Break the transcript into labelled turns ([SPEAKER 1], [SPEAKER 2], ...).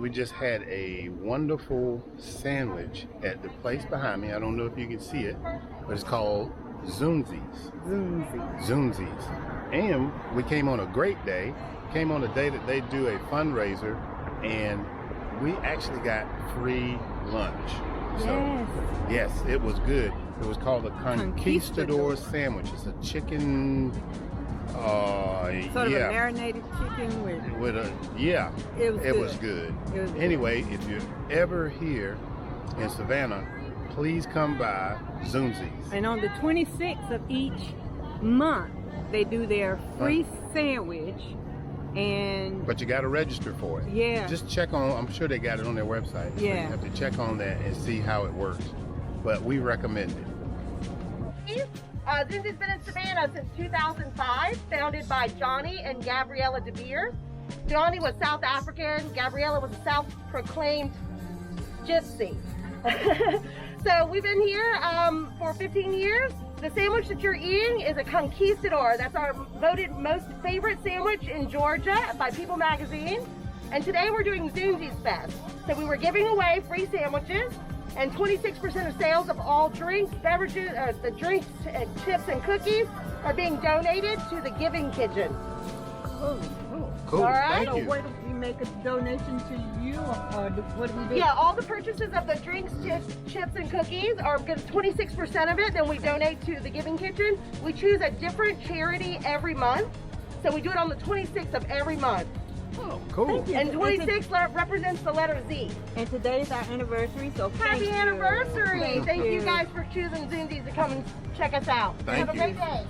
[SPEAKER 1] we just had a wonderful sandwich at the place behind me. I don't know if you can see it, but it's called Zunzi's. Zunzi's. And we came on a great day. Came on a day that they do a fundraiser, and we actually got free lunch. So, yes, it was good. It was called a Conquistador sandwich. It's a chicken,
[SPEAKER 2] sort of a marinated chicken with
[SPEAKER 1] a, it was good. Anyway, if you're ever here in Savannah, please come by Zunzi's.
[SPEAKER 2] And on the 26th of each month, they do their free sandwich. But
[SPEAKER 1] you got to register for it.
[SPEAKER 2] Yeah.
[SPEAKER 1] Just check on, I'm sure they got it on their website. So you have to check on that and see how it works. But we recommend it.
[SPEAKER 3] Zunzi's been in Savannah since 2005, founded by Johnny and Gabriella De Beers. Johnny was South African, Gabriella was a self-proclaimed gypsy. So we've been here for 15 years. The sandwich that you're eating is a Conquistador. That's our voted most favorite sandwich in Georgia by People Magazine. And today we're doing Zunzi's Fest. So we were giving away free sandwiches, and 26% of sales of all drinks, beverages, the drinks, chips, and cookies are being donated to the Giving Kitchen.
[SPEAKER 1] Cool.
[SPEAKER 3] All right.
[SPEAKER 1] Thank you.
[SPEAKER 2] What if we make a donation to you, or what do we do?
[SPEAKER 3] Yeah, all the purchases of the drinks, chips, and cookies are 26% of it. Then we donate to the Giving Kitchen. We choose a different charity every month, so we do it on the 26th of every month.
[SPEAKER 1] Oh, cool.
[SPEAKER 3] And 26 represents the letter Z.
[SPEAKER 2] And today's our anniversary, so
[SPEAKER 3] Happy anniversary! Thank you guys for choosing Zunzi's to come and check us out.
[SPEAKER 1] Thank
[SPEAKER 3] Have a
[SPEAKER 1] you.
[SPEAKER 3] great day.